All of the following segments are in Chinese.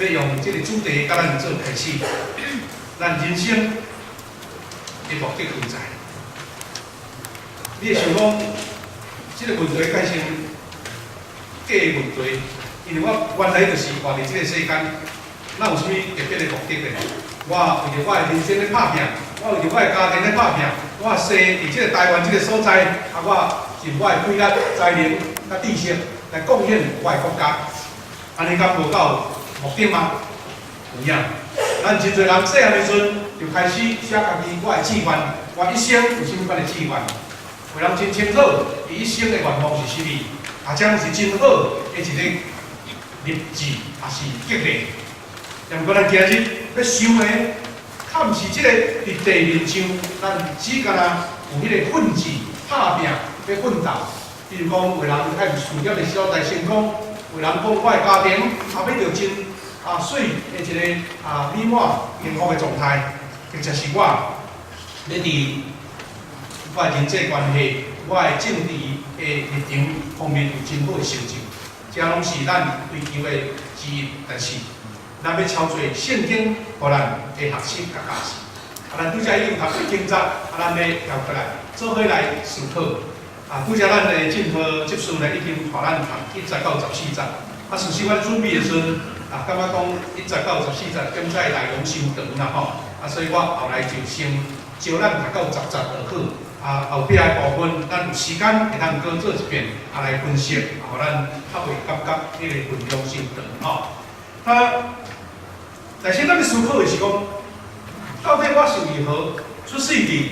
要用这个主题甲咱做开始，咱人生的目的所在。你会想讲，这个问题改成假的问题，因为我原来就是活伫这个世间，哪有啥物特别的目的咧？我为着我的人生咧打拼，我为着我的家庭咧打拼，我生伫这个台湾这个所在，我尽我的气力、才能、甲知识来贡献我的国家。安尼敢无够目的吗？有影。咱真侪人细汉的时阵就开始写家己我的志愿，我一生有啥物款的志愿？有人真清楚，伊一生的愿望是啥物？啊，将是真好的一个日子，也是激励。但过咱今日要想的，较毋是即个伫地面上，咱只干那有迄个奋志、打拼、要奋斗。比如讲，有人爱有事业的所在成功，有人讲我的家庭也要着真水的一个美满幸福的状态，或者是我要伫我的人际关系、我的政治的立场方面有真好的成就，这拢是咱追求的之一。但是，咱要操作圣经，互咱的学习甲教示。咱拄则已经读过经章，咱要调过来，做伙来思考。拄则咱的正和执事呢，已经带咱读1节到14节。事实我准备的时阵，感觉讲1节到14节，点在内容伤长啦吼。所以我后来就先招咱读到10节就好。后壁的部分，咱有时间会当搁做一遍，来分析，互咱较袂感觉迄个分量伤长吼。但是咱要思考的是讲，到底我是为何出世伫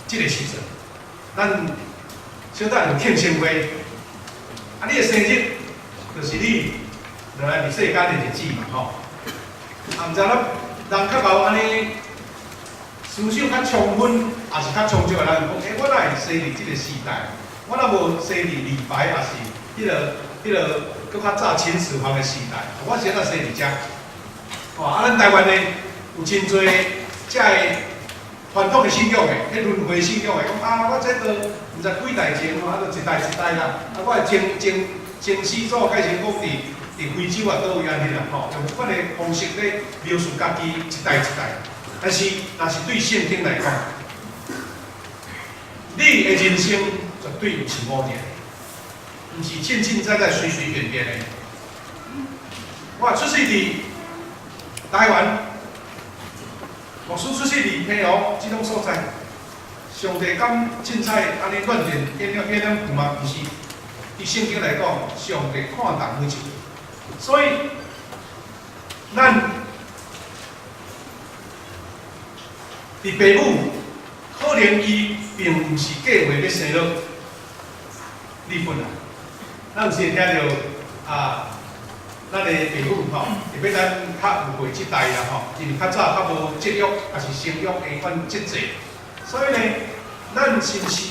这个时阵？咱小等有庆生会，你的生日就是你来伫世间的日子嘛吼。毋知咱人较够安尼思想较充分，也是较充足的人讲，我哪会生伫这个时代？我哪无生伫李白，也是迄个搁较早秦始皇的时代，我是哪生伫遮？咱台湾呢有真侪遮个传统的信仰的，迄轮回信仰的，讲我这个毋知几代前，就一代一代啦。我前始祖改成讲伫非洲倒位安尼啦，用款的方式咧描述家己一代一代。但是，若是对圣经来讲，你的人生绝对有一目的，毋是凊凊彩彩随随便便的。我出世伫台湾，牧师出世伫平湖这种所在，上帝敢凊彩安尼乱点点了有吗？毋是，伫圣经来讲，上帝看重每一个，所以咱伫父母可能伊并毋是计划要生落你本来，咱有时会听到咱的父母特别咱较有岁即代啦因为较早较无节育，也是生育的款节制，所以呢，咱是毋是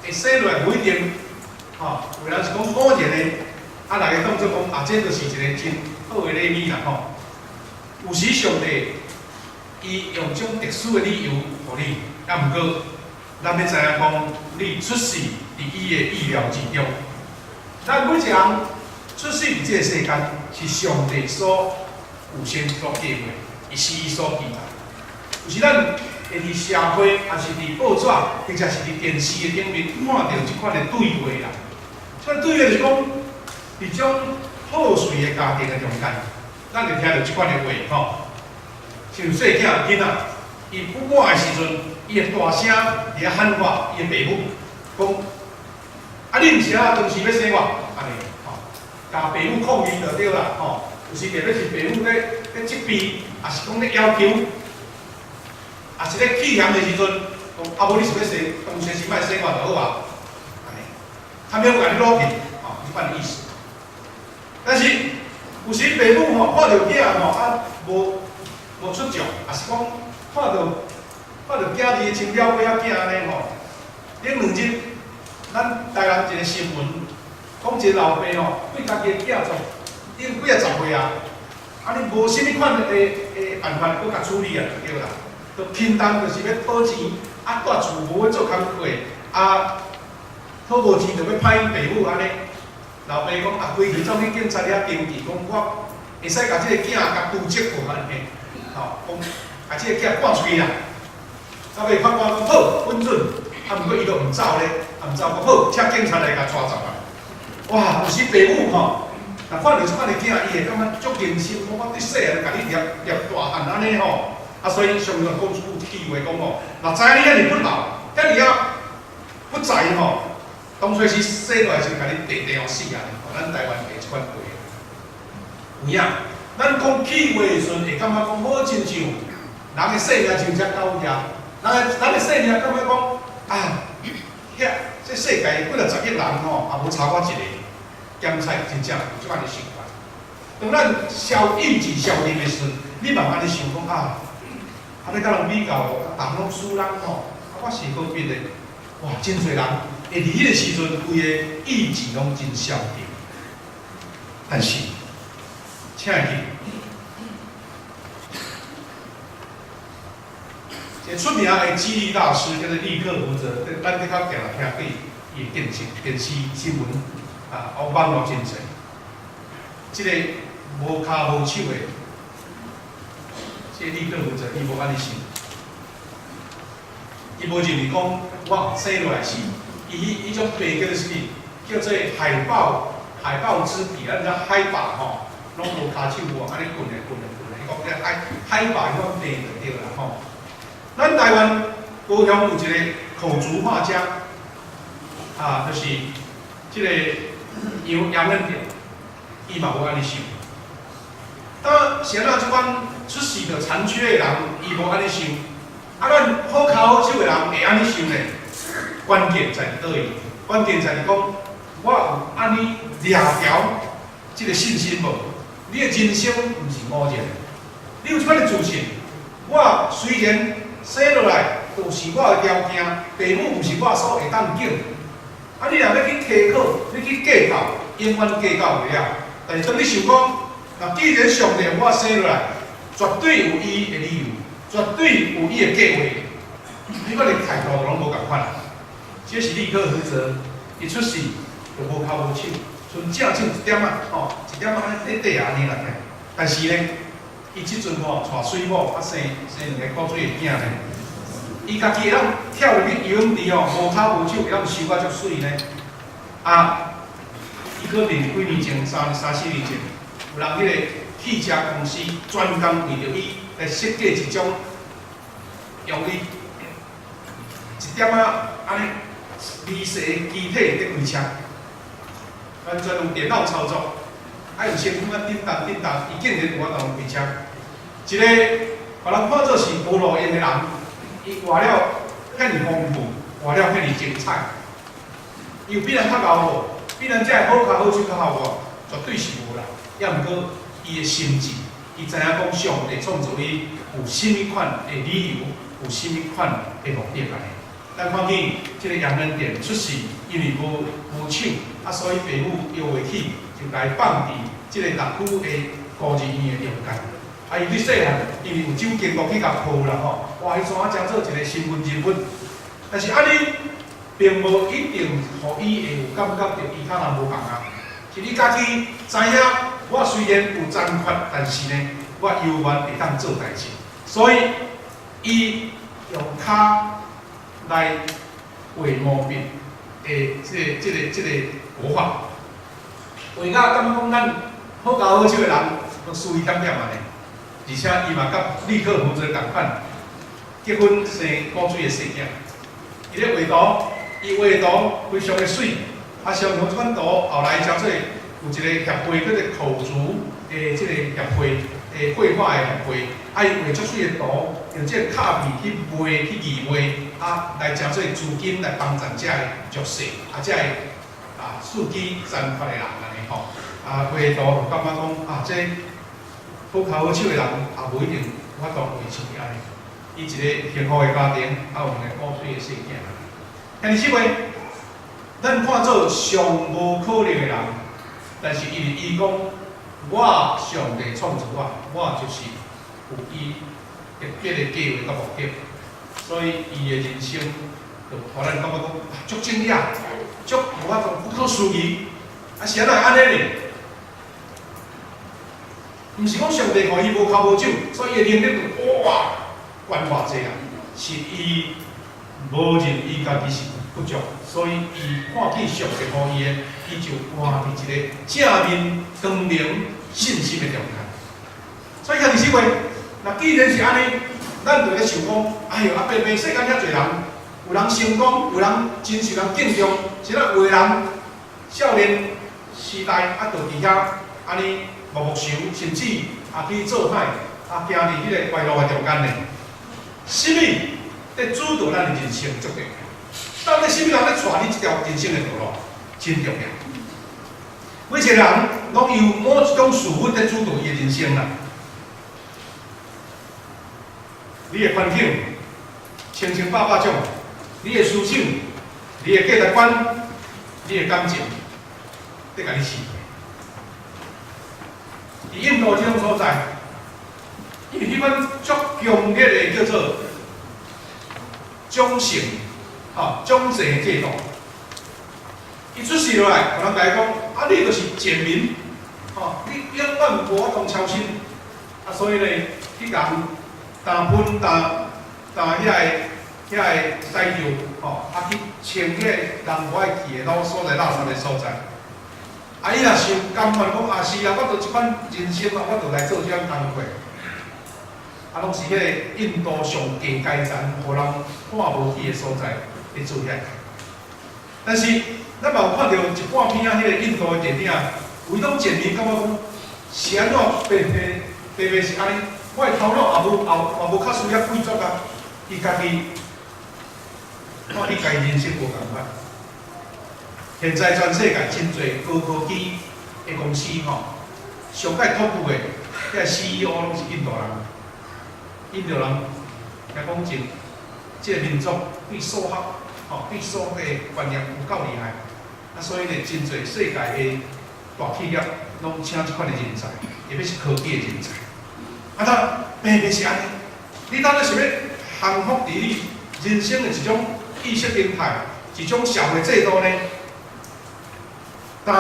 会生落来不一定有人是讲偶然的，大家当作讲这就是一个真好的礼物啦有时上帝伊用种特殊的理由互你，毋过咱要知影讲，你出世伫伊的意料之中。咱每一个人出世伫这个世间，是上帝所有先所计划，也是伊所期待。有时咱会伫社会，也是伫报纸，或者是伫电视的顶面看到即款的对话啦。即款对话就是讲，伫种破碎的家庭的中间，咱就听到即款的话像细囝囡仔，伊不满的时阵，伊会大声伫遐喊我伊的父母，讲你毋是当时要生我，安尼甲父母抗议就对啦有时特别是父母咧责备，也是讲咧要求，也是咧气嫌的时阵，讲无你是要生，当时是莫生我就好啊，安尼，他没有甲你落去一般的意思。但是有时父母看到囝无出众，也是讲看到囝儿像鸟尾仔囝安尼顶2日，咱台南一个新闻，讲一个老爸对家己的囝做，顶几啊10岁你无啥物款的办法搁甲处理就对啦，就拼当就是要讨钱，住厝无要做工课，讨无钱就要歹因父母安尼，老爸讲啊，规日总去警察遐登记，讲我会使甲即个囝甲督责无安尼，吼，讲把即个囝赶出去啦。到尾法官讲好，允准，啊，毋过伊都毋走咧，毋走讲好，请警察来甲抓走啊。哇，有时父母吼，若看到即款的囝，伊会感觉足认心，讲我对细汉甲你掠大汉安尼吼，啊，所以上面讲句气话讲吼，若知影你遐尼不老，遐尼啊不才吼，当初是生落来就甲你地互死啊！咱台湾袂即款话。有影，咱讲气话的时阵，会感觉讲好亲像人的性命真正高雅，人的性命感觉讲啊，遐这世界几若10亿人吼，也无差我一个，咸菜真正有即款的想法。当咱消意志消沉的时阵，你慢慢的想讲啊，你甲人比较，人拢输人吼，我是好比的，哇，真侪人会伫迄个时阵，规个意志拢真消沉。但是，请记，一个出名的激励大师叫做立克胡泽，咱比较定听过伊电视新闻啊，网络真侪。即个无骹无手的，即个立克胡泽，伊无安尼想，伊无认为讲我生落来是，伊种病叫做啥物？叫做海豹之彼，咱只海豹吼，拢无骹手无安尼滚来，伊讲这海豹迄种病就对啦吼。咱台湾高雄有一个口足画家，啊，就是即个杨恩典，伊嘛无安尼想。当然，像咱即款出世着残缺的人，伊无安尼想。啊，咱好骹好手的人会安尼想呢？关键在倒位？关键在于讲，我有安尼掠条即个信心无？你的人生毋是偶然的，你有即款的自信。我虽然生落来都是我的条件，父母毋是我所会当敬。啊，你若要去科考，你去计较，永远计较袂了。但是当你想讲，那既然上帝我生落来，绝对有伊的理由，绝对有伊的计划。你可连态度拢无共款。这是立克胡泽，伊出世就无骹无手，剩正一点仔，吼，一点仔安尼安尼来听。但是呢，伊即阵吼带水某，啊生2个古水的囝呢，伊家己会当跳入去游泳池哦，无骹无手会当游啊足水呢。啊，伊可能几年前3、4年前，有人迄个汽车公司专工为着伊来设计一种用伊一点仔安尼微细的机体在开车，完全用电脑操作，啊用身躯啊叮当，伊竟然有法度开车。一个别人看做是无路用的人，伊活了遐尼丰富，活了遐尼精彩，伊有比人较高无？比人遮好骹好手较好无？绝对是无啦。也毋过伊的心智，伊知影讲上帝创造伊有甚物款的理由，有甚物款的目的安尼。咱看见即个杨恩典出世，因为无手，啊，所以父母摇袂起，就来放伫即个六区的孤儿院的中间。啊，伊对细汉，因为有酒经过去甲抱啦吼，哇，伊怎啊将做一个身份人物？但是安尼，并无一定互伊会有感觉到其他人无共啊。是你家己知影，我虽然有残缺，但是呢，我犹原会当做代志。所以，伊用骹来画毛笔的这个国画，画甲感觉讲咱好搞好手的人，都输伊点点安尼。而且伊嘛甲立克胡泽共款，结婚生古水的细囝。伊咧画图，伊画图非常的水，啊，相同即款图后来叫做有一个协会，叫做口足的即个协会的绘画的协会，啊，伊画足水的图，用即个卡片去卖去义卖，啊，来叫做资金来帮助遮个弱势，啊，遮个四肢残缺的人安尼吼，啊，画图就感觉讲啊，这好骹好手的人也无一定有法度维持安尼。伊一个幸福的家庭，啊，有两个古水的细囝。但是即话，咱看做上无可能的人，但是因为伊讲，我上帝创造我就是有伊特别的计划甲目的，所以伊的人生就互咱感觉讲足惊讶，足无法度不可思议。啊是安怎安尼呢？毋是讲上帝互伊无哭无酒，所以伊的能力就哇悬偌济啊，是伊无认伊家己是不足，所以伊看见上帝互伊的，伊就活伫一个正面光明信心的状态。所以兄弟姊妹，那既然是安尼，咱就咧想讲，哎哟，偏偏世间遐侪人，有人成功，有人真受人敬重，是咱有的人少年时代啊，就伫遐安尼默默想，甚至去做歹，行伫迄个歪路的中间呢。什么在主导咱的人生足重要？到底什么人咧带你这条人生的道路，真重要。每一个人拢有某一种事物在主导伊的人生啦。你的环境千千百百种，你的思想、你的价值观、你的感情，得甲你试。伫印度这种所在，因为迄款足强烈的叫做种姓，种姓制度。伊出世落来，有人甲伊讲，啊，你就是贱民，你永远无法当超生，啊，所以呢，去共打喷打遐个西药，啊去清迄个人无爱去的所在、垃圾的所在。啊，伊若想甘愿讲，啊是啊，我着即款人生啊，我着来做即款工课。啊，拢是迄个印度上低阶层，互人看无起的所在咧做遐。但是咱嘛有看到一半片啊，迄个印度的电影，有迄种贱民感觉讲，是安怎白是安尼。我的头脑也无较需要贵族啊，伊家己看你家人生无共款。现在全世界真侪高科技的公司上界托付的遐 CEO 拢是印度人。印度人来讲真，即个民族对数学、对数学的观念有够厉害，啊，所以呢，真侪世界的大企业拢请即款的人才，特别是科技的人才。啊，他偏偏是安尼，你当然想要幸福伫你人生的一种意识形态、一种社会制度呢？但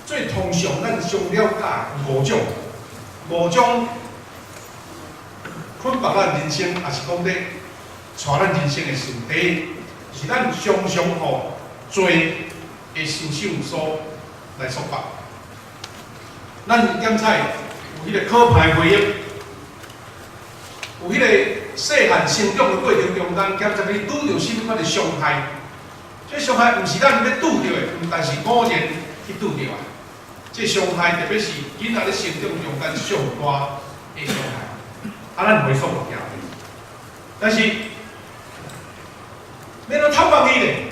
最通常咱上了解五种捆绑咱人生，也是讲咧带咱人生的事。第一是咱常常互罪的思想所来束缚。咱检采有迄个可怕的回忆，有迄个细汉成长的过程中，咱检测你拄着什么款的伤害。这伤害毋是咱要拄着的，但是偶然去拄着啊。这伤害特别是囡仔咧成长中间上大的伤害，啊，咱袂束落去。但是要咱探望伊咧，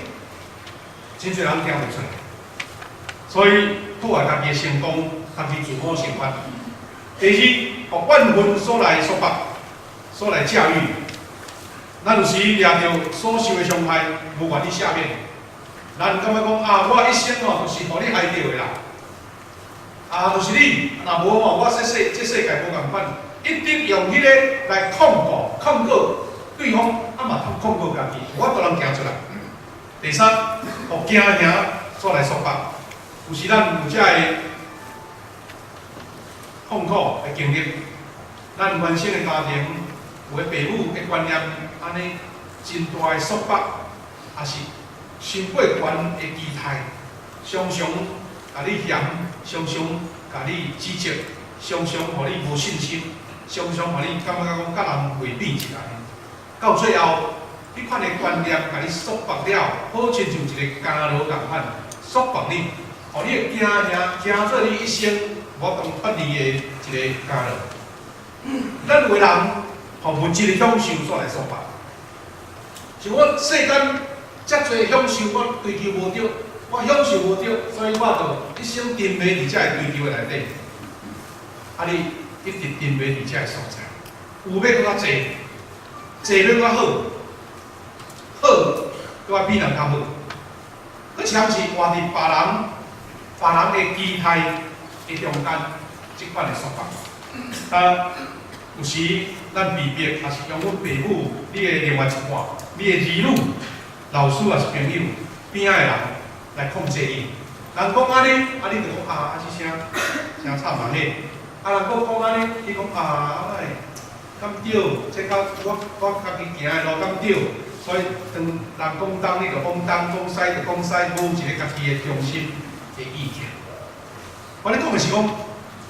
真侪人听袂出来。所以破坏家己的成功，家己自我成法。第二，互怨恨所来束缚，所来驾驭。咱有时掠着所受的伤害，无愿意赦免。咱感觉讲啊，我一生就是互你害着的啦。啊，就是你，若无我这世界无共款，一定用迄个来控告对方，啊嘛控告家己，我都能行出来。第三，互惊吓所来束缚，有时咱有遮个痛苦的经历，咱原生的家庭有的父母的观念，安尼真大的束缚，也是伤过悬的期待，常常甲你嫌，常常甲你指责，常常互你无信心，常常互你感觉讲甲人违背起来。到最后，迄款的观念甲你束缚了，好亲像一个枷牢共款，束缚你，互你的惊吓，惊做你一生无当脱离的一个枷牢。咱有个人，互物质的享受所来束缚，像我世间遮侪享受，我追求无着，我享受无着，所以我就一生沉迷伫遮个追求的内底。啊，你一直沉迷伫遮个所在，有要搁较济，济要搁好，好搁较比人较好，搁像是活伫别人的期待的中间，即款的束缚。啊，有时咱被逼，也是用阮父母，你的另外一半，你的儿女、老师也是朋友，边仔的人来控制伊，人讲安尼，你就讲这声吵嘛嘿。人讲安尼，伊讲敢对？这甲我家己行的路敢对？所以当人讲东，你就讲东；讲西就讲西，无一个家己的中心的意见。我咧讲的是讲，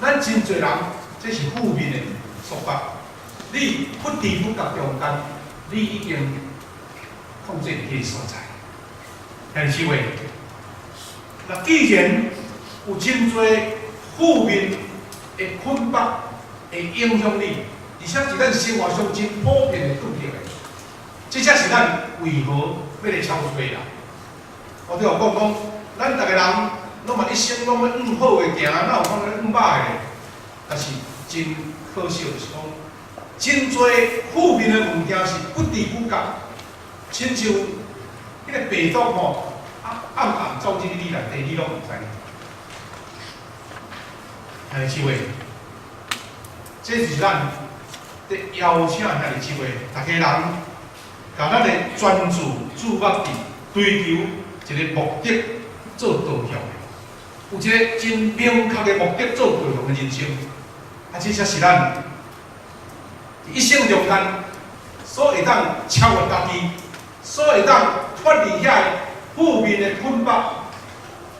咱真侪人，这是负面的说法。你不知不觉中间，你已经控制迄个所在。但是话，那既然有真侪负面的捆绑会影响你，而且是咱生活上真普遍的对立的，这才是咱为何要来超出啦？我对我讲，咱逐个人拢嘛一生拢要往好的行，哪有可能往歹的？但是真可惜的是讲，真侪负面的物件是不知不觉，亲像迄个病毒吼，暗暗走进你内底，你拢唔知。还是机会，这是咱伫邀请遐个机会，大家人，甲咱的专注注目伫追求一个目的做导向的，有一个真明确的目的做导向的人生，这才是咱一生中间所会当超越家己，所会当脱离遐负面的捆绑，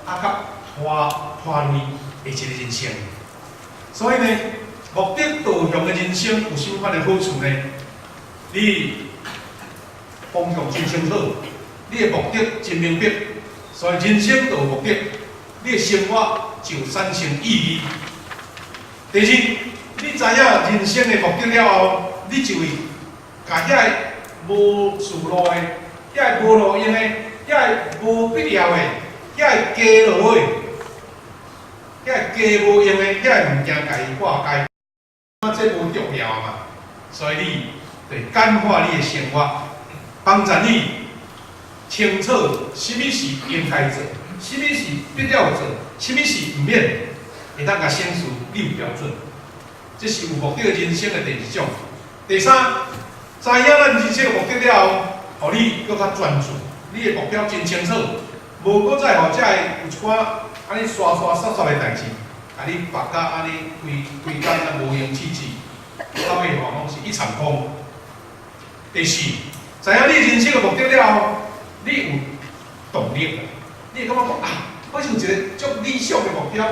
甲拖累的一个人生。所以呢，目的导向的人生有啥款的好处呢？你方向真清楚，你的目的真明白，所以人生就有目的，你的生活就产生意义。第二，你知影人生的目的了后，你就会甲遐无事路的、遐无路用的、遐无必要的、遐加落的。遐加无用的，遐物件家己化解，这无重要嘛。所以你得简化你的生活，帮助你清楚什么是应该做，什么是必要做，什么是唔免，会当甲sen事立标准。这是有目的人生的第二种。第三，知影咱人生的目的了后，互你更较专注，你的目标真清楚，无搁再互遮个有一寡。安尼刷刷的代志，甲你绑甲安尼规工啊无用气气，到尾吼拢是一场空。第四，知影你人生的目的了后，你有动力，你会感觉讲我是有一个足理想的目标，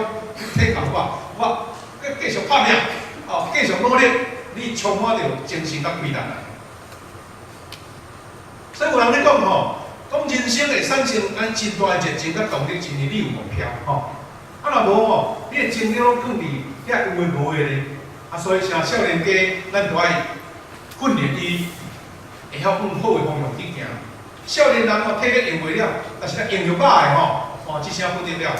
体共我继续拍拼，继续努力，你充满着精神甲规力啊。所以有人咧讲吼。讲人生会产生安真大的热情甲动力，就是你有目标吼。若无吼，你的精力拢放伫遐有诶无诶咧。所以像少年家，咱就爱训练伊会晓往好诶方向去行。少年人体力用袂了，但是用着饱诶吼，即声不得了。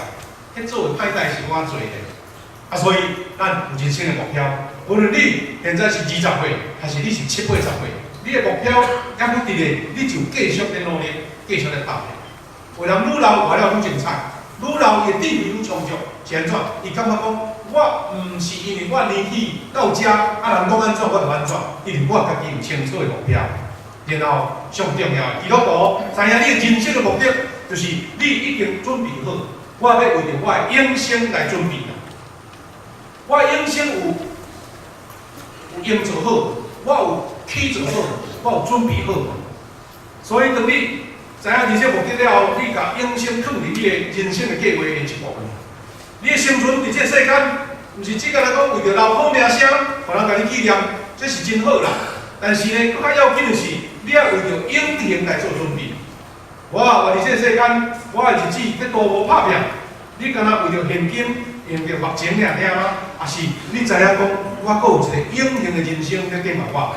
迄做诶歹代是我做诶。所以咱有人生诶目标，无论你现在是20岁，还是你是70、80岁，你诶目标还不伫咧，你就继续咧努力。继续来打拼，为人愈老活了愈精彩，愈老伊的智慧愈充足，是安怎？伊感觉讲，我毋是因为我年纪到遮，人讲安怎我就安怎，因为我家己有清楚的目标。然后上重要的，基督徒知影你的人生的目的，就是你已经准备好，我要为着我的永生来准备啦。我的永生有用做好，我有起做好，我有准备好，所以当你。知影人生目的了后，你甲永生放伫你的人生的计划的一部分。你的生存伫这世间，毋是只个来讲为着留好名声，互人甲你纪念，这是真好啦。但是呢，更较要紧的是，你要为着永恒来做准备。我伫这世间，我的日子要多无拍拼，你敢若为着现金、用着目前尔尔吗？还是你知影讲，我阁有一个永恒的人生在等候我？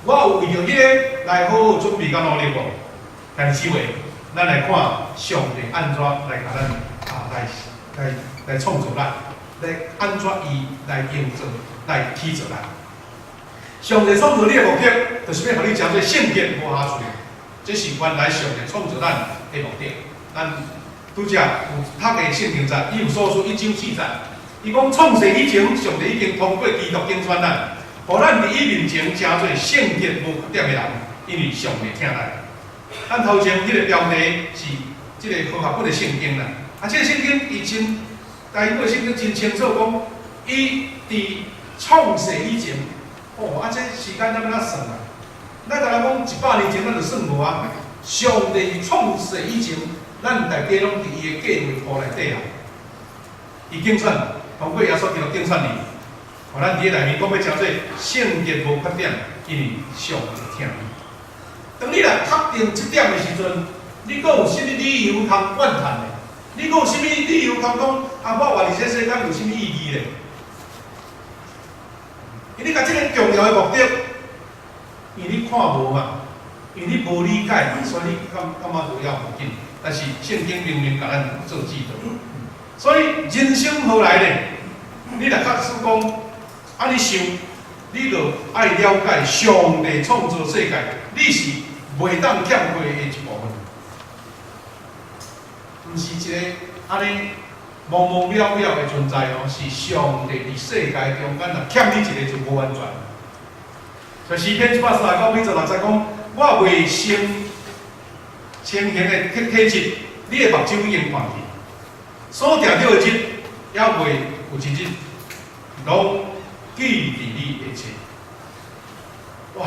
我有为着迄个来好好准备甲努力无？但是话，咱来看上帝安怎来甲咱来创造咱，来安怎伊来营造、来起造咱。上帝创造你的目的，就是要互你诚侪圣洁无瑕疵。这是原来上帝创造咱的目的。咱拄则有读的圣经在，伊有所述1章4节，伊讲创世以前，上帝已经通过基督拣选咱，互咱伫伊面前诚侪圣洁无缺点的人，因为上帝疼咱。咱头前迄个标题是即个和合本的圣经啦，啊，这个圣经伊真，大英国圣经真清楚讲，伊伫创世以前，哦，啊，这时间咱要哪算啊？咱甲人讲100年前，咱就算无啊。上帝创世以前，咱大家拢伫伊的计划图内底啊。伊竞选，通过耶稣基督竞选你，互咱伫个内面讲要叫做圣洁无缺点，因为上帝听你。当你若确定这点的时阵，你阁有啥物理由通怨叹的？你阁有啥物理由通讲啊？我活伫这世间有啥物意义咧？因你甲这个重要的目的，因为你看无嘛，因为你无理解嘛，所以你感觉就要无紧。但是圣经明明甲咱做指导，所以人生何来呢？你若假使讲安尼想，你就爱了解上帝创造世界，你是袂当欠缺的一部分，毋是一个安尼茫茫渺渺的存在哦，是上帝伫世界中间若欠你一个就无完全。所以诗篇139篇16节讲，我未生清闲的体质，你的目睭已经看见，所定着的日也未有一日，拢记伫你的切。哇！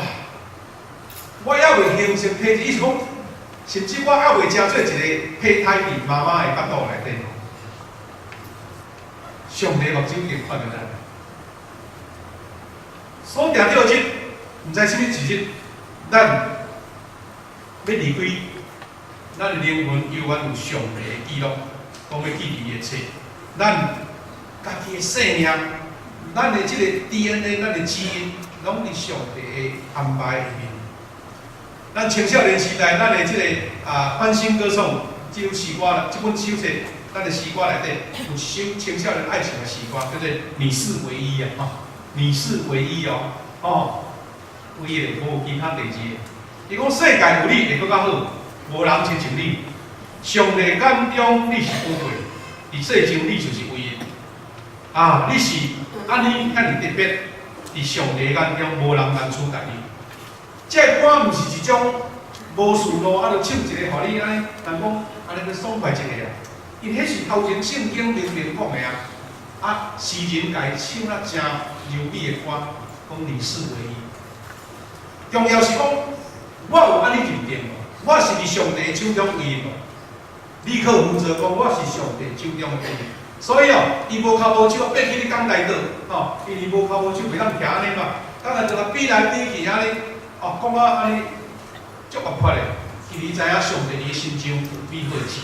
我还未形成体质，意思讲，甚至我还未成做一个胚胎伫妈妈的腹肚内底。上帝目睭已经看着咱，所定着的日，毋知啥物一日，咱要离开，咱的灵魂永远有上帝的记录，讲要记伫一切。咱家己的生命，咱的即个 DNA， 咱的基因，拢伫上帝的安排里面。咱青少年时代，咱的即个欢欣歌颂这首诗歌，这本手册，咱的诗歌内底有一首青少年爱情的诗歌，叫做《你是唯一》啊，吼，你是唯一哦，哦，唯一的，无其他第二个。伊讲世界有你会搁较好，无人亲像你。上帝眼中你是宝贵，伫世间你就是唯一。啊，你是安尼遐尼特别，伫上帝眼中无人能取代你。这歌毋是一种无事路就唱一个，互你安尼，人讲安尼去爽快一下啊。因迄是头前圣经明明讲的啊，啊诗人家唱啊真优美的歌，讲你是唯一。重要是讲，我有安尼认定无？我是伫上帝手中唯一无？你可有负责讲我是上帝手中的唯一？所以哦，伊无靠无手，爬去你讲内底，吼，因为无靠无手袂当徛安尼嘛，当然就来比来比去安尼。哦，讲啊安尼足活泼的，因为知影上帝伫心中有美好的事。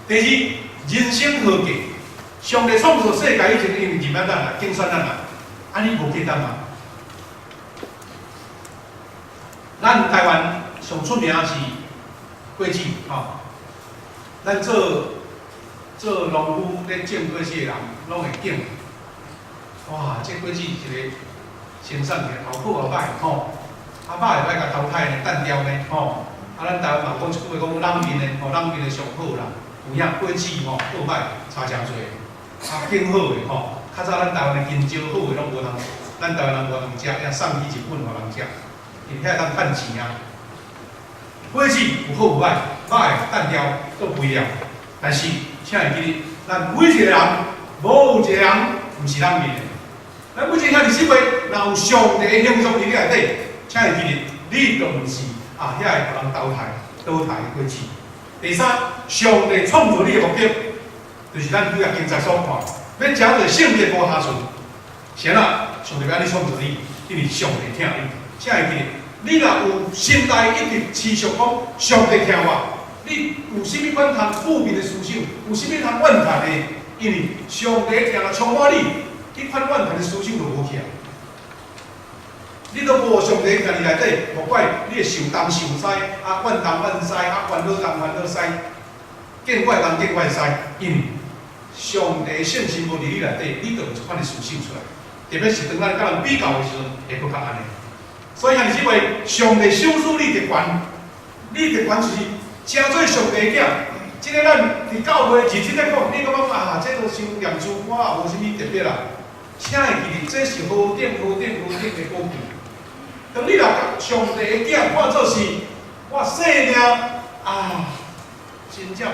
第二，人生何价？上帝创造世界以前，因为任咱啦，竞选咱啦，安尼无简单嘛。咱台湾上出名是果子，吼，咱做农夫咧种果子的人，拢会种。哇，这果子一个生产起来头好后歹，吼，啊歹会歹甲淘汰呢，单调呢，吼，啊咱台湾嘛讲一句话讲冷面的，吼冷面的上好啦，有影果子吼好歹差诚济，啊更好的吼，较早咱台湾的香蕉好的拢无通，咱台湾人无通食，要送去日本互人食，因遐当趁钱啊。果子有好有歹，歹单调都不一样，但是请会记得，咱每一个人，无有一个人毋是冷面的。咱每一个兄弟姊妹，若有上帝的形象伫你内底，请会记得，你就毋是遐会互人淘汰的果子。第三，上帝创造你的目的，就是咱拄仔经才所看，要讲做圣洁无瑕疵。先啊，上帝要安尼创造你，因为上帝听你，请会记得，你若有心内一直持续讲上帝听我，你有啥物款通负面的思想，有啥物通怨叹的，因为上帝听了充满你。你款怨叹的思想就无去啊！你都无上帝在你内底，莫怪你会受东受西，啊怨东怨西，啊烦恼东烦恼西，见怪东见怪西。因为上帝圣心无伫你内底，你就有一款的思想出来。特别是当咱甲人比较的时阵，会搁较安尼。所以兄弟姊妹，上帝赏赐你特权，你特权就是成做上帝的囝。即个咱伫教会认真咧讲，你感觉啊，这都伤念珠歌啊，无啥物特别啦。请会记得，这是何等的宝贵。当你若甲上帝的囝看做是，我生命啊，真正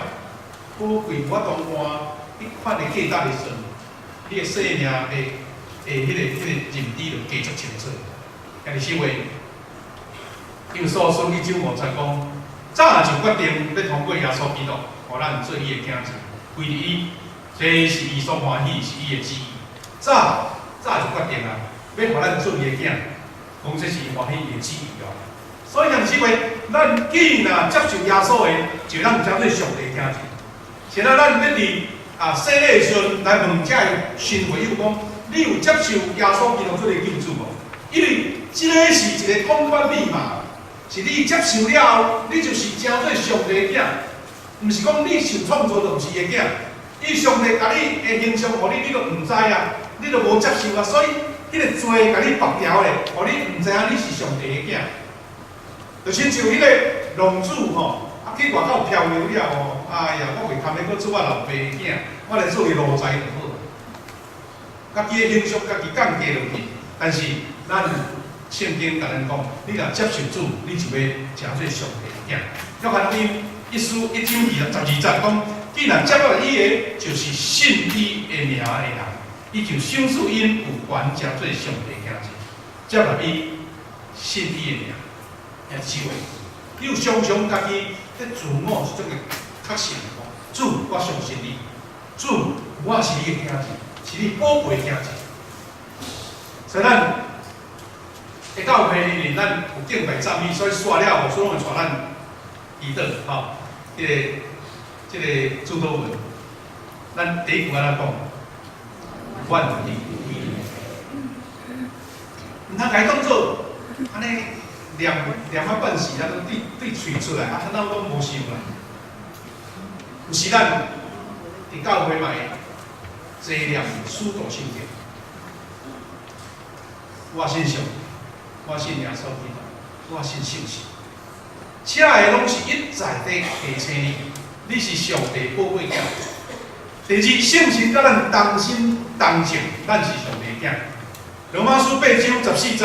宝贵我当换迄款的价值的时阵，你的生命迄个认知就加足清楚。今日四月，有所书1章50讲，早就决定要通过耶稣基督，互咱做伊的囝子，为着伊，这是伊所欢喜，是伊的旨意。早就决定啊，要互咱做伊的囝，讲这是伊欢喜伊的旨意哦。所以今日四月，咱既然接受耶稣的，就咱将做上帝的囝子。现在咱要伫洗礼的时阵来问这个新会友讲，你有接受耶稣基督做个救主无？因为这个是一个通关密码，是你接受了后，你就是成做上帝的囝，毋是讲你受创造就毋是伊的囝。伊上帝甲你的形象，互你，你都毋知啊，你都无接受啊，所以迄个罪甲你绑掉咧，互你毋知影你是上帝的囝。就亲像迄个龙主吼，去外口漂流了吼，哎呀，我袂堪咧搁做我老爸的囝，我来做伊奴才就好。家己的形象家己降低落去，但是咱圣经甲咱讲，你若接受主，你就要成做上帝的囝。约翰福音1书1章22节讲，既然接纳伊的，就是信伊的名的人，伊就享受因有权成做上帝的囝子。接纳伊，信伊的名，也是话，你有常常家己在自我是种个确信讲，主，我相信你，主，我是你的囝子，是你宝贝的囝子。所以咱会教会里面，咱有敬拜赞美，所以刷了后，所以我们传咱祈祷吼，这个主祷文，咱第一句安怎讲？愿你，毋通家当做安尼念啊半时，咱都对喙出来，咱都无想啦。有时咱伫教会嘛会坐念书读圣经，我信上。我信耶稣基督，我信圣神，请的拢是一再地提醒你是上帝宝贝囝。第二，圣神甲咱同心同情，咱是上帝囝。罗马书8章14节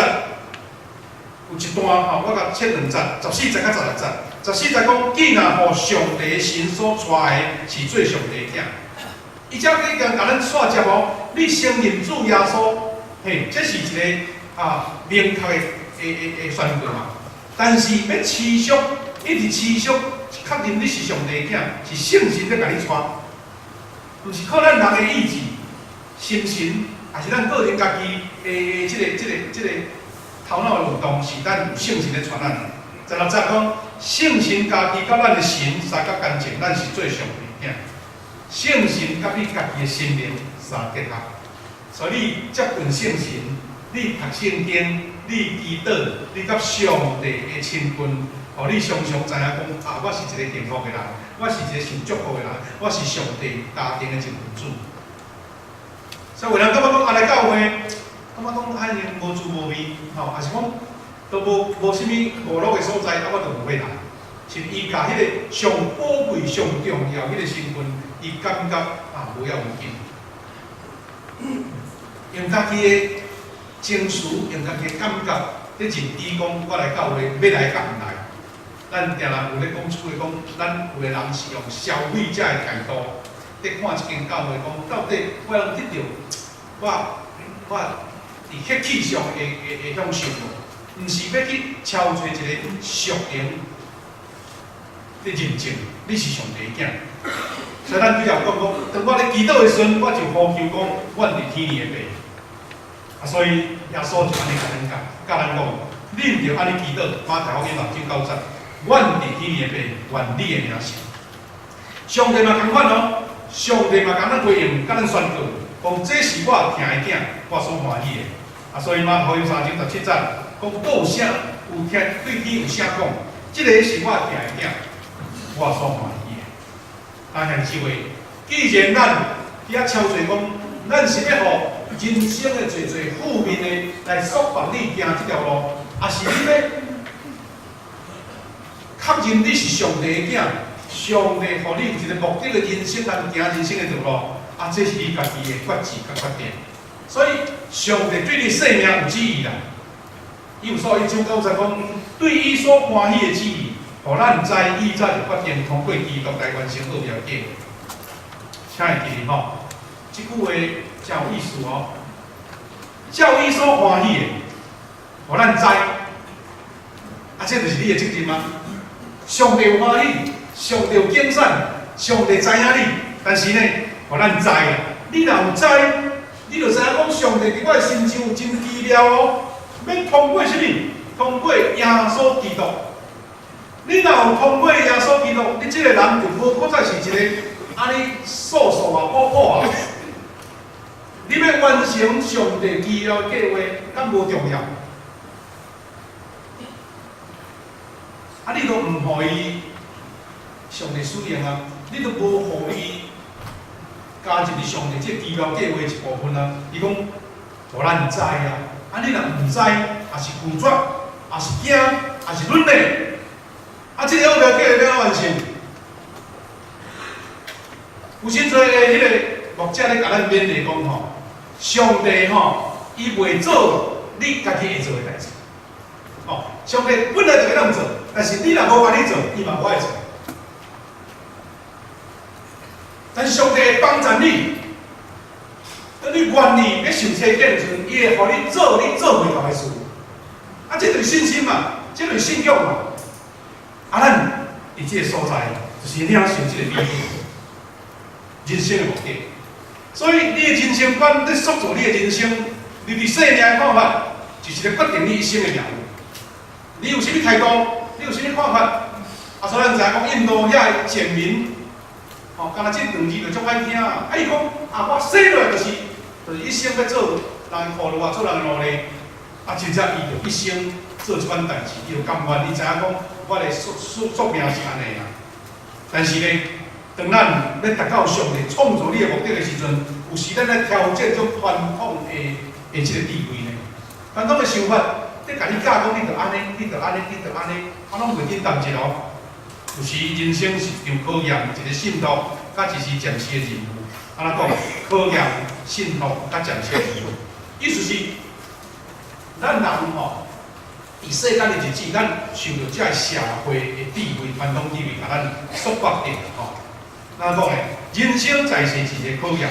有一段吼，我甲切2节，14节甲16节。14节讲，既然互上帝的神所带的是做上帝的囝，伊才可以甲咱带接哦。你承认主耶稣，嘿，这是一个。明确的宣告嘛，但是要持续，一直持续，确认你是上帝的囝，是圣神在甲你带，毋是靠咱人的意志、心神，还是咱个人家己的这个头脑的运动，是咱有圣神在传咱。16节讲，圣神家己甲咱的神三角干净，咱是做上帝的囝。圣神甲你家己的心灵三结合，所以你接近圣神。你读圣经，你祈祷，你甲上帝的亲近，互你常常知影讲我是一个幸福的人，我是一个受祝福的人，我是上帝家庭的一份子。所以有人感觉讲来教会，感觉讲安尼无滋无味，吼，还是讲都无啥物娱乐的所在，我就无要来。是伊甲迄个上宝贵、上重要迄个身份，伊感觉无要有紧，用家己的。情绪用家己感觉，咧认知讲，我来教会要来甲毋来。咱定人有咧讲出的讲，咱有个人是用消费者的态度，咧看一间教会，讲到底我能得到我伫血气上的享受无？毋是要去超找一个属灵的认证，你是上帝的囝。所以咱比较讲当我咧祈祷的时阵，我就呼求讲，阮伫天里的爸。所以耶稣就安尼甲咱讲，你毋着安尼祈祷。马太福音6章9节，阮伫天里的爸，愿你的名是。上帝嘛同款哦，上帝嘛甲咱回应，甲咱宣告，讲这是我疼的囝，我所欢喜的。所以马太福音3章17节，讲有啥有听对天有啥讲，这个是我疼的囝，我所欢喜的。兄姊妹，既然咱遐超侪讲，咱是要互人生的侪负面的来束缚你行这条路，也是你要确认你是上帝的囝，上帝予你有一个目的的人生来行人生的道路，这是你家己的决志甲决定。所以上帝对你生命有旨意啦。伊有说1章9节讲，对伊所欢喜的旨意，互咱知以早就决定通过基督来完成奥妙计划。请会记哩吼，即句话真有意思哦。教伊所欢喜的，互咱知，这就是你的责任啊。上帝有欢喜，上帝有奖赏，上帝知影你，但是呢，互咱知啦。你若有知，你就知影讲上帝伫我的心上有真奇妙哦。要通过什么？通过耶稣基督。你若有通过耶稣基督，你这个人就无搁再是一个安尼素素啊、补补啊。你要完成上帝奇妙的计划，敢无重要？你都唔互伊上帝使用啊，你都无互伊加入你上帝这奇妙计划一部分啊。伊讲，互咱知啊，你若唔知，也是拒绝，也是惊，也是软弱。这个目标计划要完成，有真侪个迄个牧者咧甲咱勉励讲吼，上帝吼，伊袂做你家己会做的代志。哦，上帝本来就会当做，但是你若无甲你做，伊嘛无爱做。但是上帝会帮助你，当你愿意要受测验的时阵，伊会互你做你做袂到的事。这就是信心嘛，这就是信仰嘛。咱伫这个所在，就是领受这个礼物，人生的目的。所以你的人生观在塑造你的人生，你伫生命的看法，就是咧决定你一生的命运。你有啥物态度？你有啥物看法？所以咱知影讲印度遐简民，敢若这两字就足歹听啊。伊讲我生落来就是一生要做人的服务啊，做人的奴隶。真正伊就一生做即款代志，伊就甘愿。你知影讲？我的宿命是安尼啦，但是呢，当咱要达到上帝创造你的目的的时阵，有时咱在调整种传统的即个地位呢。传统的想法，你甲你教讲，你着安尼，你着安尼，你着安尼，拢袂简单一咯。有时人生是一场考验，一个信徒，甲一时暂时的任务。安怎讲？考验、信徒甲暂时的任务，意思是，咱人吼。伫世间的日子，咱受到这社会的地位、传统地位，甲咱束缚着吼。咱讲咧，人生在世是一个考验，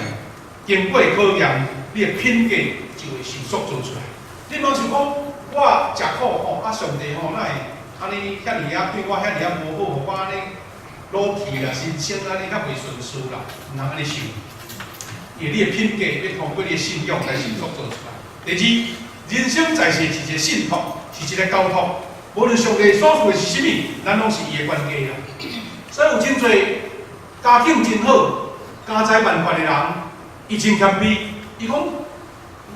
经过考验，你的品格就会受塑造出来。你莫想讲，我食苦吼，上帝吼，哪会安尼遐尼对我遐尼无好，互我安尼老气啦，人生安尼较袂顺遂啦，毋通安尼想。因为你的品格要通过你的信仰来受塑造出来。第二，人生在世是一个信托。是一个交托，无论上帝所做的是甚物，咱拢是伊的关系啦。所以有真侪家境真好、家财万贯的人，伊真谦卑。伊讲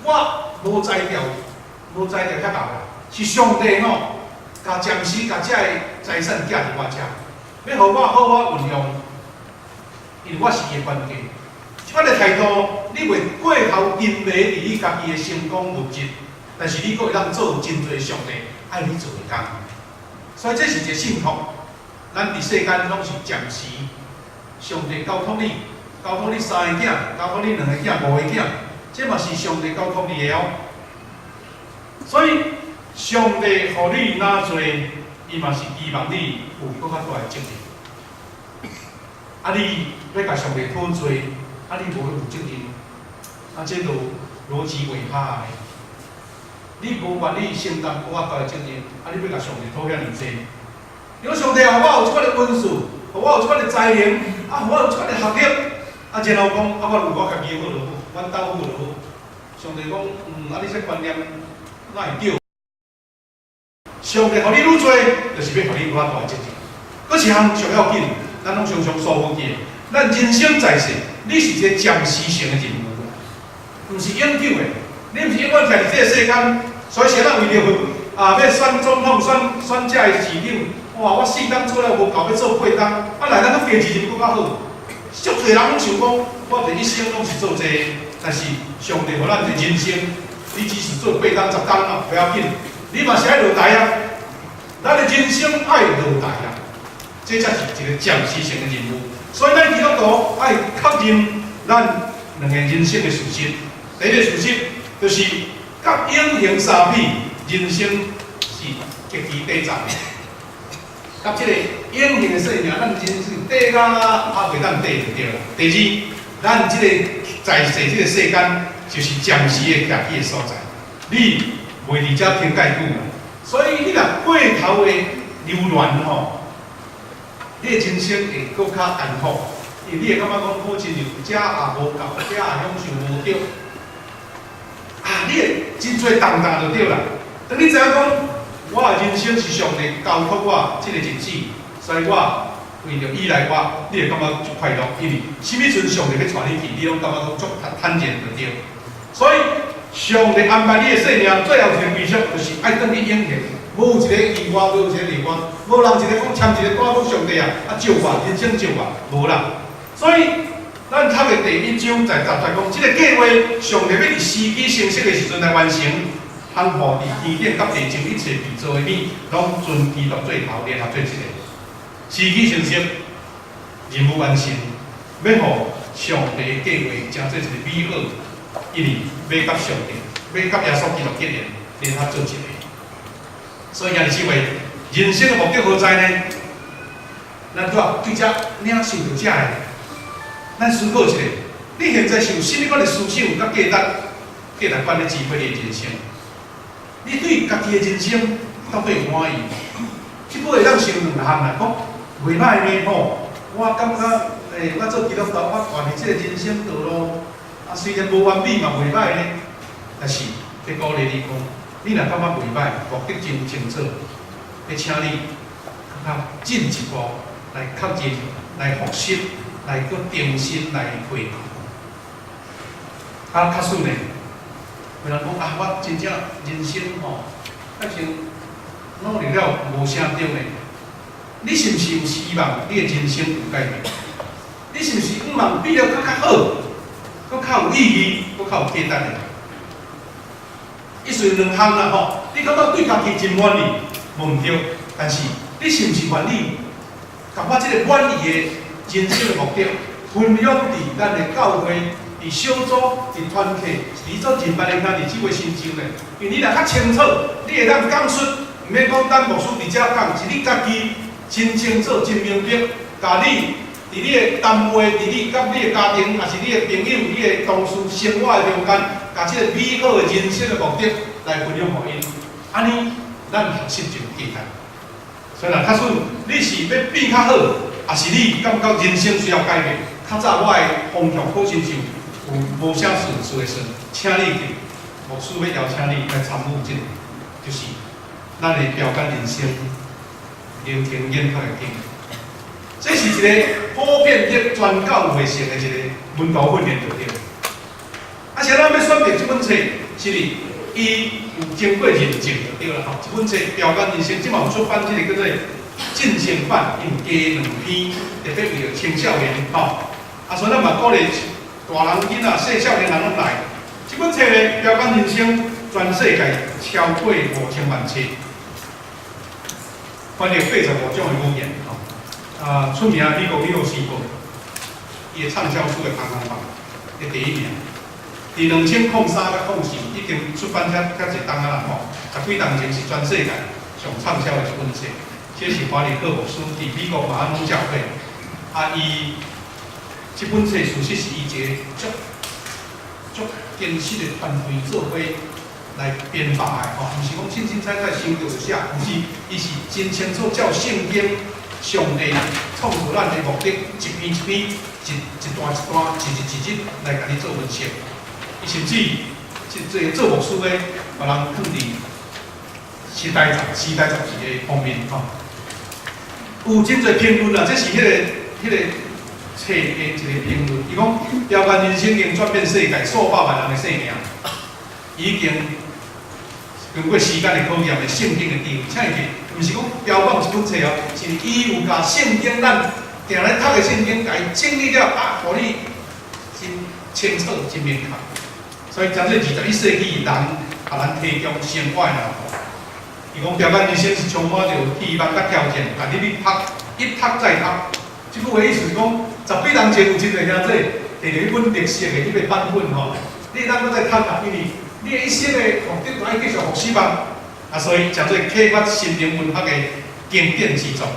我无才调遐高啦，是上帝吼，暂时甲这个财产寄伫我遮，要互我好好运用，因为我是伊的关系。即款的态度，你袂过头沉迷伫你家己的成功物质。但是你阁会当做真侪上帝爱你做的工，所以这是一个信托。咱伫世间拢是暂时，上帝交托你三个囝，交托你两个囝、5个囝，这嘛是上帝交托你的哦。所以上帝互你哪做，伊嘛是希望你有更较大的责任。你要甲上帝讨罪，你无负责任，这就逻辑违拍的。你无愿意承担更较大的责任，你要甲上帝讨遐尼济。如果上帝互我有即款的本事，互我有即款的才能，互我有即款的学历，然后讲，我有我家己好就好，阮兜好就好。上帝讲，你这观念哪会对？上帝互你愈多，就是要互你更较大的责任。搁一项上要紧，咱拢常常疏忽去。咱人生在世，你是一个暂时性的任务，毋是永久的。你毋是永远徛伫这个世间。所以谁人为着要选总统、选这个市长，哇！我4天做了无够，要做8天，来咱搁坚持就更较好。足侪人拢想讲，我这一生拢是做这个，但是上帝互咱的人生，你只是做8天、10天啊，不要紧，你嘛是爱落台啊。咱的人生爱落台啊，这才是一个暂时性的任务。所以咱基督徒爱确认咱两个人生的事实。第一个事实就是。甲永恒相比，人生是极其短暂的。甲即个永恒的生命，咱人生短甲袂当短就对啦。第二，咱即个在世即个世间，就是暂时的徛起的所在。你袂伫遮停介久嘛，所以你若过头的流乱吼，你的人生会搁较艰苦，因为你会感觉讲好亲像遮也无够，遮也享受无着，你会真侪重担就对啦。当你知影讲，我的人生是上帝交托我即个日子，所以我为着依赖我，你会感觉足快乐，因为什么阵上帝要带你去，你拢感觉讲足坦然就对。所以上帝安排你的生命，最后一个归宿就是爱等你应验。无一个意外，无一个例外，无人一个讲签一个单讲上帝救我，人生救我，无啦。所以咱读的第1章在10节讲，即个计划上帝要伫时机成熟的时阵来完成。吩咐伫天顶甲地上一切被造的物，拢遵基督做头，联合做一个。时机成熟，任务完成，要互上帝的计划成做一个美好，因为要甲上帝，要甲耶稣基督结连，联合做一个。所以也是为人生的目的何在呢？咱对这领受到这个，咱思考一下，你现在是有甚物款的思想甲价值观咧支配你的人生？你对家己的人生到底有满意？即摆会当想2项啦，讲袂歹呢吼，我感觉我做基督徒，我活伫即个人生道路，虽然无完美嘛袂歹呢，但是要鼓励你讲，你若感觉袂歹，目的真清楚，要请你较进一步来确认、来复习、来搁重新来回顾。较顺呢？有人讲我真正人生吼，确实努力了无啥对的。你是毋是有希望你的人生有改变？你是毋是希望变得较好，搁较有意义，搁较有价值的？一时2项啦吼，你感觉对家己真满意，无毋对，但是你是毋是愿意，甲我即个满意的人生的目的，分享伫咱的教会？伫小组、伫团体、伫做人班的兄弟姊妹心情咧，因为你若较清楚，你会当讲出，毋免讲咱牧师伫遮讲，是你家己真清楚、真明白，甲你伫你的单位、伫你甲你的家庭，也是你的朋友、你的同事、生活的中间，甲即个美好的人生的目的来分享互因，安尼咱学习就有价值。所以若较顺，你是要变较好，还是你感觉人生需要改变？较早我的方向好亲像。有无啥顺序的时，请你去，牧师要邀请你来参与即个，就是咱的标杆人生聆听研读的经历。这是一个普遍的全教会性的一个门徒训练就对。且咱要选择这本册，是伊有经过认证就对了吼。这本册标杆人生，即嘛有出版即个叫做进前版，伊有加2篇，特别为了青少年吼。所以咱嘛鼓励。大人囡仔、细少年人拢来。这本册呢，标杆人生全世界超过5000万册，翻译85种的语言。出名美国《纽约时报》，伊的畅销书的排行榜的第1名。伫2003到04已经出版遐一档啊啦吼，10几档前是全世界上畅销的一本册。这是华理克牧师伫美国马恩教会，伊。这本册事实是伊一个足坚实的团队做伙来编排的吼，毋是讲凊凊彩彩想到就写，毋是，伊是真清楚照圣经上帝创造咱的目的，一篇一篇、一段一段、一日一日来甲你做分析。伊甚至这做牧师的，把人放伫时代杂志的方面吼，有真侪评论啊，这是迄个。册的一个评论，伊讲标杆人生已经转变世界数百万人的生命，已经经过时间的考验的圣经的地位，请记，毋是讲标榜一本册哦，是伊有甲圣经咱定来读的圣经，甲伊整理了互你真清楚、真明确。所以针对21世纪人，咱提供生活的脑袋。伊讲标杆人生是充满着希望甲挑战，但你读一读再读。即句话意思是讲，10几年前有真侪兄弟摕着一本历史的迄个版本吼，你当搁再读读，因为你的一生的目的就爱继续学习嘛。所以叫做启发心灵文学的经典之作。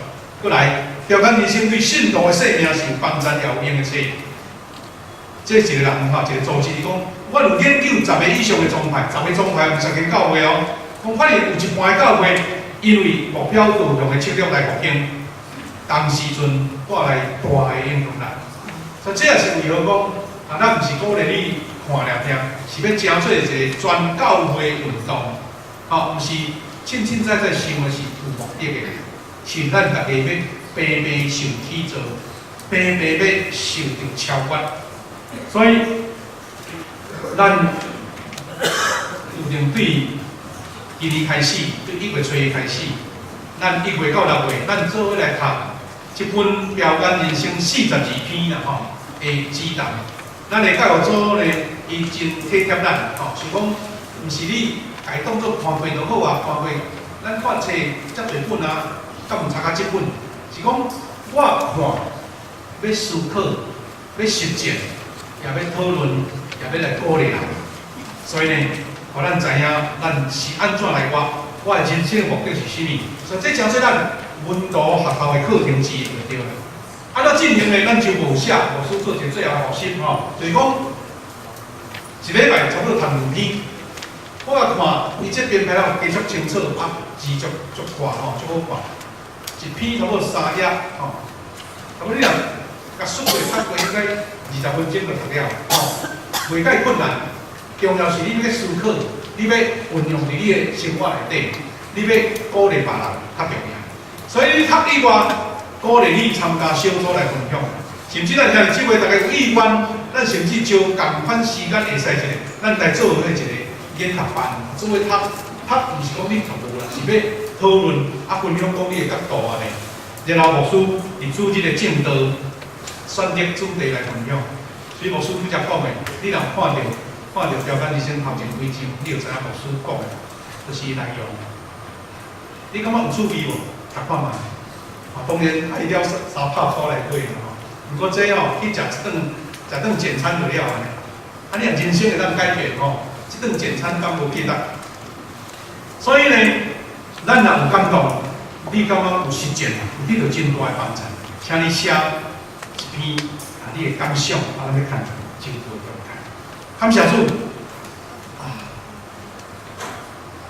过来，标杆人生对信徒的生命是有帮助也有用的册。这一个人吼，一个组织讲，我有研究10个以上的宗派，10个宗派有10间教会哦。讲发现有一半的教会因为目标导向的策略来复兴，当时阵带来大的影响力。所以这也是为何讲，咱毋是鼓励你看了听，是要真做一个全教会运动，毋是凊凊彩彩想的是有目的的，是咱大家要白白受体造，白白要受到超越。所以，咱有定对今年开始，对1月初开始，咱1月到6月，咱做伙来读这本《标杆人生42篇》啦吼的指南。咱的教育组咧，伊真体贴咱吼，是讲，毋是你家当作看过就好啊，看过，咱看册遮侪本啊，敢毋查到这本？是讲我看，要思考，要实践。也要讨论，也要来鼓励人，所以呢，互咱知影，咱是安怎来活，我的人生目的是啥物？所以这正是咱文图学校的课程之一，就对了。按照进行呢，咱就无写，无书做一最后复习吼，就是讲一礼拜差不多读2篇。我看伊这编排了加足清楚，字足快吼，足好看。一篇差不多3页吼，差不多你若甲速过读过应该20分钟就读了吼，袂介困难。重要是你要思考，你要运用伫你的生活内底，你要鼓励别人较重要。所以你读以外，鼓励你参加小组来分享，甚至咱听即位大家有意愿，咱甚至就共款时间会使一个，咱来做伙一个研读班，做伙读，毋是讲你读无啦，是要讨论分享讲你的角度安尼。然后牧师伫主日的正道选择主题来分享，所以牧师拄则讲的，你若看到标杆人生头前几章，你就知影牧师讲的就是内容。你感觉有趣味无？读看卖。当然爱了3拍拖来过啦吼。不过这吼去食一顿简餐就了安尼。你人生会当改变吼，这顿简餐敢无记得？所以呢，咱若有感动，你感觉有实践，有得到真大的帮助，请你写一篇你的感想，咱要看真多状态。感谢主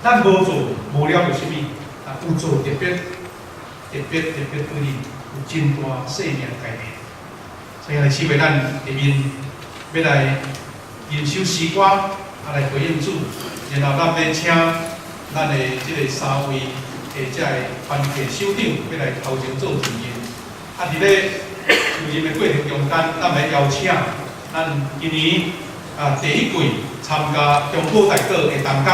咱无做无了就啥物，有做特别对你有真大生命改变。所以来希望咱下面要来吟首诗歌，来回应主，然后咱要请咱的这个3位的这个团体首长要来头前做提言。伫咧就任的过程中间，咱来邀请咱今年第1季参加中国大教的同工，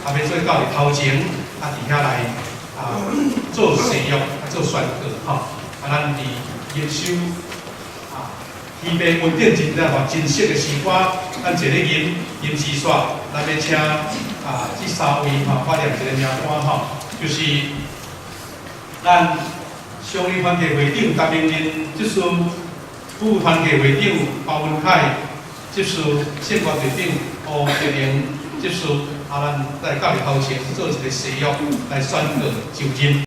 要做到伫头前，伫遐来做誓约，做宣告吼。咱伫吟首预备稳定真真实的诗歌，咱一个吟诗煞，咱要请这3位发念一个名单吼，就是咱乡里团体会长担任执事，副团体会长包文凯执事，县管队长胡德玲执事，咱在教育头前做一个誓约来宣告就任。